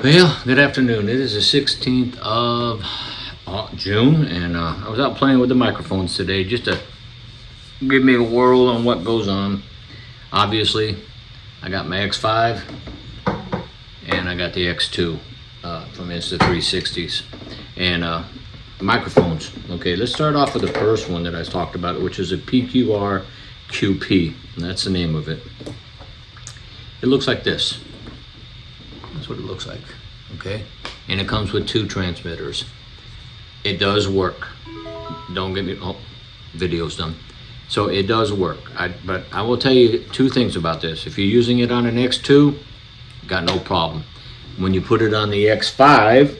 Well, good afternoon. It is the 16th of June, and I was out playing with the microphones today just to give me a whirl on what goes on. Obviously, I got my X5 and I got the X2 from Insta360s and microphones. Okay, let's start off with the first one that I talked about, which is a PQR QP, and that's the name of it. It looks like this. That's what it looks like, okay? And it comes with 2 transmitters. It does work. Don't get me, video's done. So it does work. But I will tell you 2 things about this. If you're using it on an X2, got no problem. When you put it on the X5,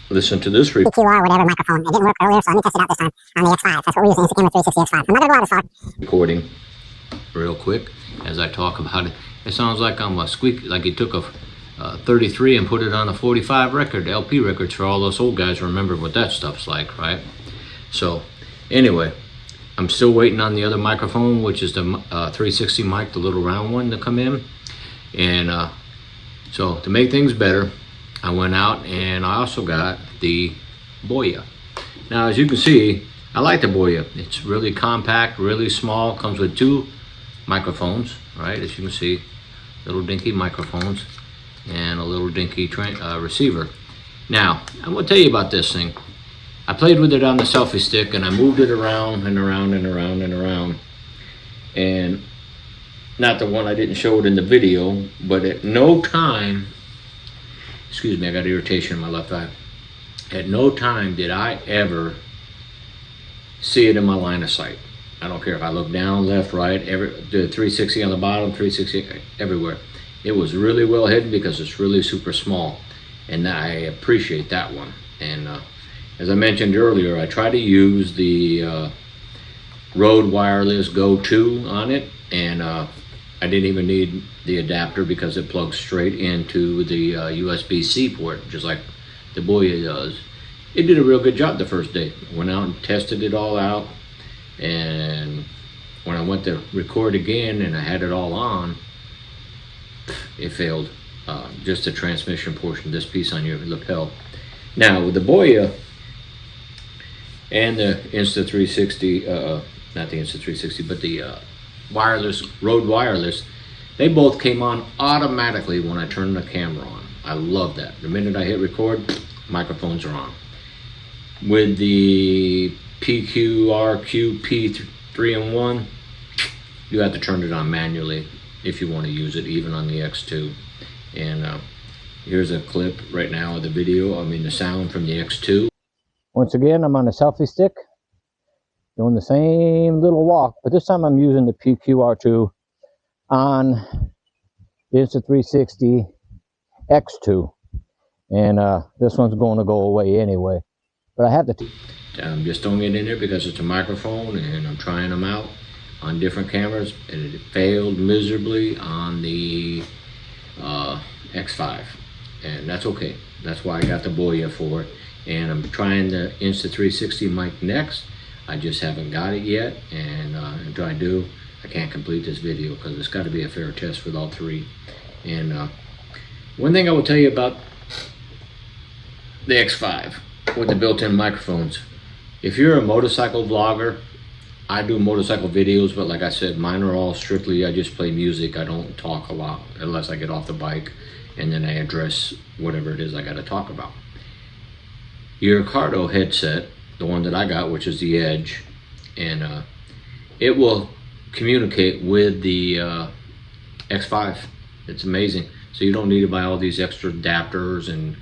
listen to this PQR, whatever microphone. It didn't work earlier, so let me test it out this time on the X5. That's what we're using, it's the Insta360 X5. I'm not gonna go out as far. Recording real quick as I talk about it. It sounds like I'm a squeak, like you took a 33 and put it on a 45 record, LP records, for all those old guys remember what that stuff's like, right? So anyway, I'm still waiting on the other microphone, which is the 360 mic, the little round one, to come in. And so to make things better, I went out and I also got the Boya. Now, as you can see, I like the Boya. It's really compact, really small, comes with 2 microphones, right? As you can see, little dinky microphones and a little dinky receiver. Now, I'm gonna tell you about this thing. I played with it on the selfie stick and I moved it around and around and around and around. And not the one I didn't show it in the video, but at no time, excuse me, I got irritation in my left eye. At no time did I ever see it in my line of sight. I don't care if I look down, left, right, the 360 on the bottom, 360 everywhere. It was really well hidden because it's really super small, and I appreciate that one. And as I mentioned earlier, I try to use the Rode Wireless Go 2 on it, and I didn't even need the adapter because it plugs straight into the USB-C port, just like the Boya does. It did a real good job the first day. Went out and tested it all out, and when I went to record again and I had it all on, it failed. Just the transmission portion, this piece on your lapel. Now with the Boya and the Insta360, not the Insta360, but the wireless, Rode Wireless, they both came on automatically when I turned the camera on. I love that. The minute I hit record, microphones are on. With the PQR QP 3-in-1, you have to turn it on manually if you want to use it, even on the X2. And here's a clip right now of the video, the sound from the X2. Once again, I'm on the selfie stick, doing the same little walk, but this time I'm using the PQR2 on the Insta360 X2. And this one's going to go away anyway. But I have to... I'm just throwing it in there because it's a microphone and I'm trying them out on different cameras, and it failed miserably on the X5, and that's okay. That's why I got the Boya for it, and I'm trying the Insta360 mic next. I just haven't got it yet, and until I do, I can't complete this video because it's got to be a fair test with all 3. And one thing I will tell you about the X5 with the built-in microphones, if you're a motorcycle vlogger, I do motorcycle videos, but like I said, mine are all strictly, I just play music. I don't talk a lot unless I get off the bike and then I address whatever it is I got to talk about. Your Ricardo headset, the one that I got, which is the Edge, and it will communicate with the X5. It's amazing. So you don't need to buy all these extra adapters and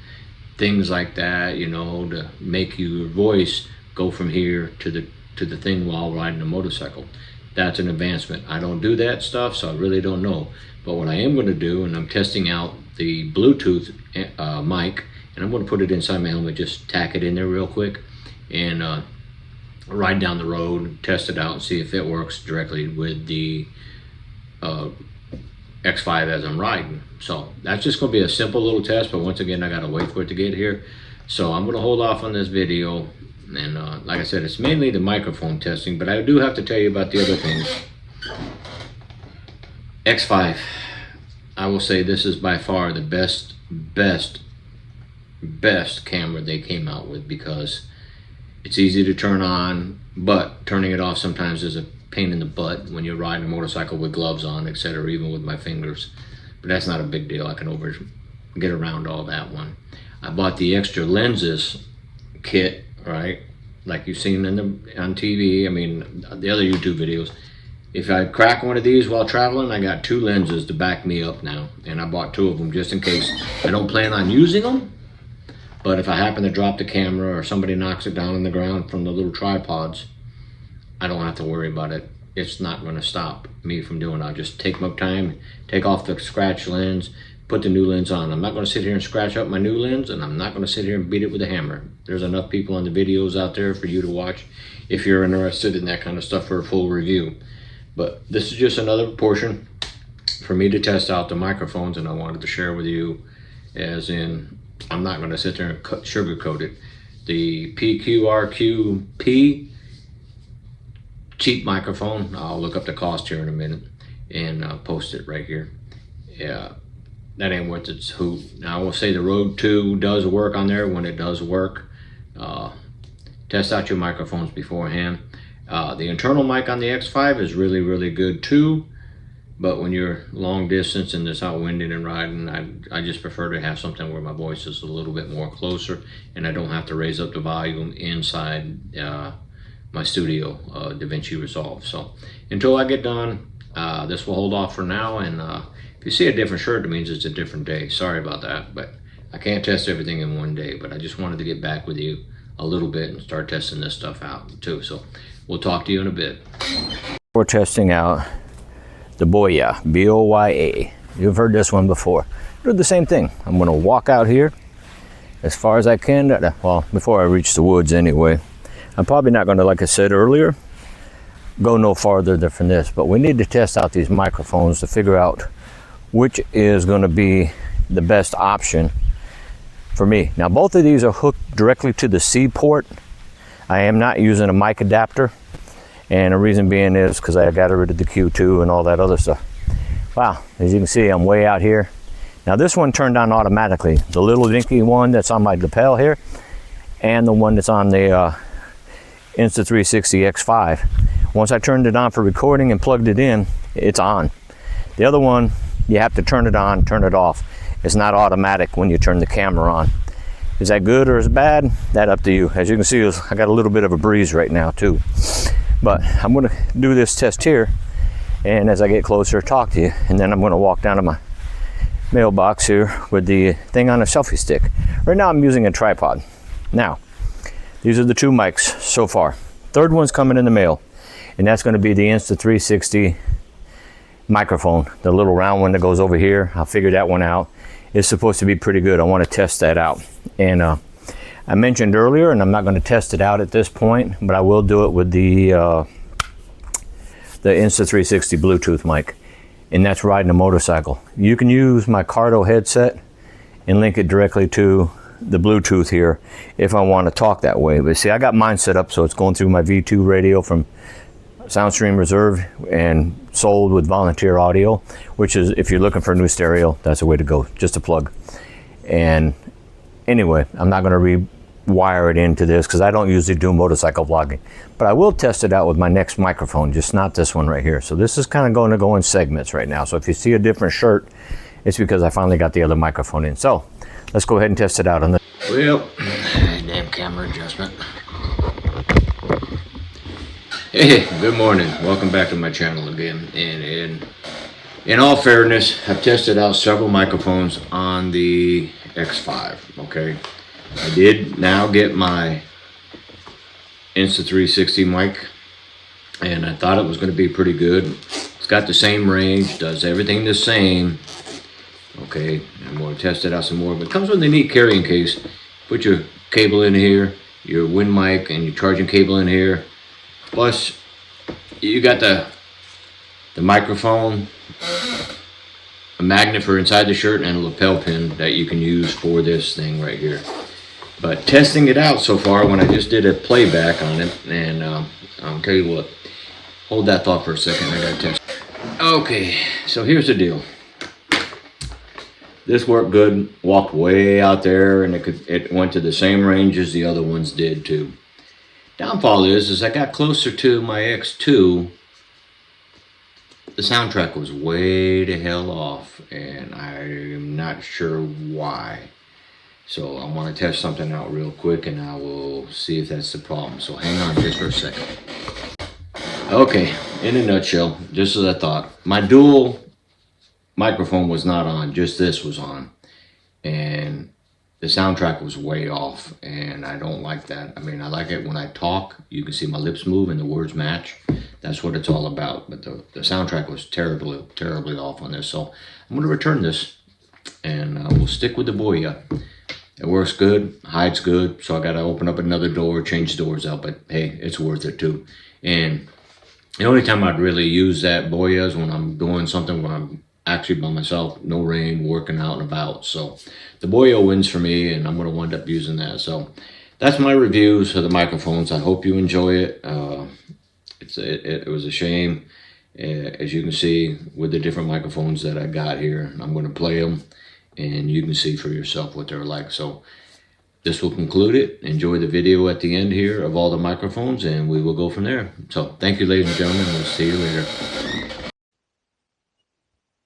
things like that, to make your voice go from here to the thing while riding a motorcycle. That's an advancement. I don't do that stuff, so I really don't know. But what I am going to do, and I'm testing out the Bluetooth mic, and I'm going to put it inside my helmet, just tack it in there real quick, and ride down the road, test it out, and see if it works directly with the X5 as I'm riding. So that's just going to be a simple little test, but once again, I got to wait for it to get here. So I'm going to hold off on this video. And like I said, it's mainly the microphone testing, but I do have to tell you about the other things. X5, I will say this is by far the best best camera they came out with, because it's easy to turn on, but turning it off sometimes is a pain in the butt when you're riding a motorcycle with gloves on, etc., even with my fingers. But that's not a big deal. I can get around all that one. I bought the extra lenses kit, right? Like you've seen on TV, I mean, the other YouTube videos. If I crack one of these while traveling, I got 2 lenses to back me up now. And I bought 2 of them just in case. I don't plan on using them, but if I happen to drop the camera or somebody knocks it down on the ground from the little tripods, I don't have to worry about it. It's not going to stop me from doing it. I'll just take my time, take off the scratch lens, put the new lens on. I'm not going to sit here and scratch up my new lens, and I'm not going to sit here and beat it with a hammer. There's enough people on the videos out there for you to watch if you're interested in that kind of stuff for a full review. But this is just another portion for me to test out the microphones, and I wanted to share with you, as in, I'm not going to sit there and sugarcoat it. The PQRQP cheap microphone, I'll look up the cost here in a minute and post it right here. Yeah, that ain't worth its hoot. Now I will say the Rode 2 does work on there when it does work. Test out your microphones beforehand. The internal mic on the X5 is really, really good too. But when you're long distance and it's out winding and riding, I just prefer to have something where my voice is a little bit more closer and I don't have to raise up the volume inside my studio DaVinci Resolve. So until I get done, this will hold off for now. And if you see a different shirt, it means it's a different day. Sorry about that, but I can't test everything in one day. But I just wanted to get back with you a little bit and start testing this stuff out too. So we'll talk to you in a bit. We're testing out the Boya, B-O-Y-A. You've heard this one before. Do the same thing. I'm gonna walk out here as far as I can. Well, before I reach the woods anyway. I'm probably not gonna, like I said earlier, go no farther than this, but we need to test out these microphones to figure out which is gonna be the best option for me. Now, both of these are hooked directly to the C port. I am not using a mic adapter. And the reason being is because I got rid of the Q2 and all that other stuff. Wow, as you can see, I'm way out here. Now this one turned on automatically. The little dinky one that's on my lapel here, and the one that's on the Insta360 X5. Once I turned it on for recording and plugged it in, it's on. The other one, you have to turn it on, turn it off. It's not automatic when you turn the camera on. Is that good or is it bad? That up to you. As you can see, I got a little bit of a breeze right now too. But I'm going to do this test here, and as I get closer, talk to you, and then I'm going to walk down to my mailbox here with the thing on a selfie stick. Right now I'm using a tripod. Now, these are the 2 mics so far. Third one's coming in the mail, and that's going to be the Insta360 microphone, the little round one that goes over here. I'll figure that one out. It's supposed to be pretty good. I want to test that out. And I mentioned earlier, and I'm not going to test it out at this point, but I will do it with the Insta360 Bluetooth mic, and that's riding a motorcycle. You can use my Cardo headset and link it directly to the Bluetooth here if I want to talk that way. But see, I got mine set up so it's going through my V2 radio from SoundStream Reserve and sold with volunteer audio, which is, if you're looking for a new stereo, that's the way to go, just a plug. And anyway, I'm not going to rewire it into this because I don't usually do motorcycle vlogging, but I will test it out with my next microphone, just not this one right here. So this is kind of going to go in segments right now. So if you see a different shirt, it's because I finally got the other microphone in. So let's go ahead and test it out on the well, damn camera adjustment. Hey, good morning. Welcome back to my channel again. And in all fairness, I've tested out several microphones on the X5, okay? I did now get my Insta360 mic, and I thought it was going to be pretty good. It's got the same range, does everything the same. Okay, I'm going to test it out some more, but it comes with a neat carrying case. Put your cable in here, your wind mic, and your charging cable in here. Plus, you got the microphone, a magnet for inside the shirt, and a lapel pin that you can use for this thing right here. But testing it out so far, when I just did a playback on it, and I'll tell you what, hold that thought for a second, I gotta test. Okay, so here's the deal. this worked good. Walked way out there, and it went to the same range as the other ones did too. Downfall is I got closer to my X2. The soundtrack was way the hell off, and I'm not sure why. So I want to test something out real quick, and I will see if that's the problem. So hang on just for a second. Okay, in a nutshell, just as I thought, my dual microphone was not on, just this was on. And the soundtrack was way off, and I don't like that. I mean, I like it when I talk. You can see my lips move and the words match. That's what it's all about. But the soundtrack was terribly off on this. So I'm going to return this, and we'll stick with the Boya. It works good, hides good, so I got to open up another door, change doors out. But hey, it's worth it too. And the only time I'd really use that Boya is when I'm doing something when I'm actually by myself, no rain, working out and about. So the Boya wins for me, and I'm going to wind up using that. So that's my reviews for the microphones. I hope you enjoy it. It was a shame, as you can see, with the different microphones that I got here. I'm going to play them, and you can see for yourself what they're like. So this will conclude it. Enjoy the video at the end here of all the microphones, and we will go from there. So thank you, ladies and gentlemen. We'll see you later.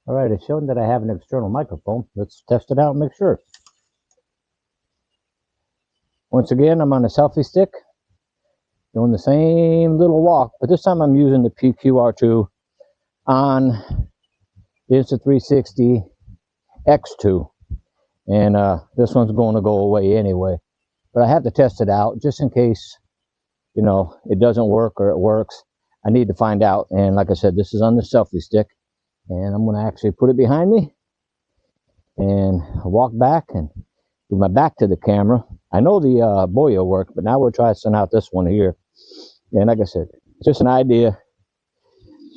All right, it's showing that I have an external microphone. Let's test it out and make sure. Once again, I'm on a selfie stick, doing the same little walk, but this time I'm using the PQR2 on the Insta360 X5. And this one's going to go away anyway. But I have to test it out just in case, you know, it doesn't work or it works. I need to find out. And like I said, this is on the selfie stick. And I'm going to actually put it behind me and walk back and do my back to the camera. I know the Boya worked, but now we're trying out this one here. And like I said, just an idea.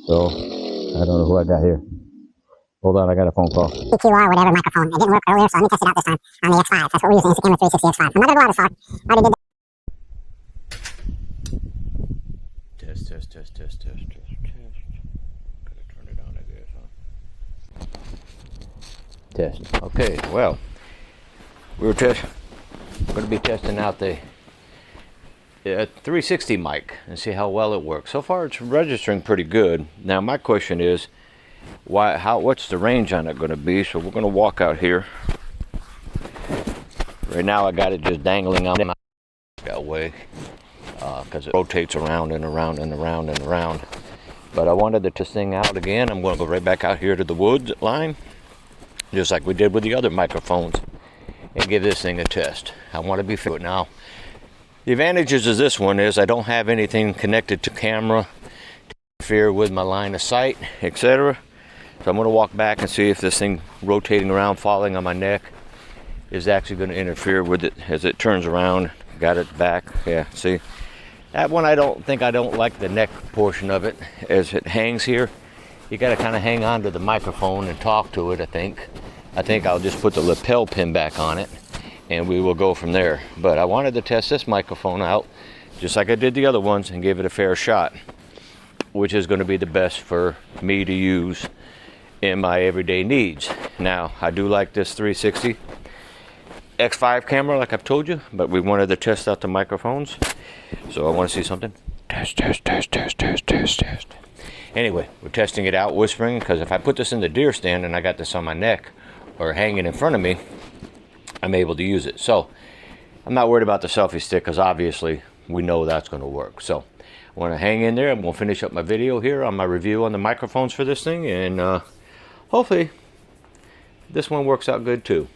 So I don't know who I got here. Hold on, I got a phone call. PQR, whatever microphone. It didn't work earlier, so let me test it out this time on the X5. That's what we're using, Insta360 X5. I'm not going to go out as far. I already did that. Test. Gotta turn it on, I guess, huh? Test. Okay, well, we're going to be testing out the 360 mic and see how well it works. So far, it's registering pretty good. Now, my question is, what's the range on it going to be? So we're going to walk out here. Right now, I got it just dangling on that way because it rotates around and around and around and around. But I wanted to test this thing out again. I'm going to go right back out here to the woods line, just like we did with the other microphones, and give this thing a test. I want to be fit now. The advantages of this one is I don't have anything connected to camera to interfere with my line of sight, etc. So I'm going to walk back and see if this thing rotating around, falling on my neck, is actually going to interfere with it as it turns around. Got it back. Yeah, see? That one I don't like the neck portion of it as it hangs here. You got to kind of hang on to the microphone and talk to it, I think. I think I'll just put the lapel pin back on it and we will go from there. But I wanted to test this microphone out just like I did the other ones and give it a fair shot, which is going to be the best for me to use in my everyday needs. Now, I do like this 360 X5 camera like I've told you, but we wanted to test out the microphones. So I want to see something. Test. Anyway, we're testing it out, whispering, because if I put this in the deer stand and I got this on my neck or hanging in front of me, I'm able to use it. So I'm not worried about the selfie stick because obviously we know that's going to work. So I want to hang in there and we'll finish up my video here on my review on the microphones for this thing, and hopefully this one works out good too.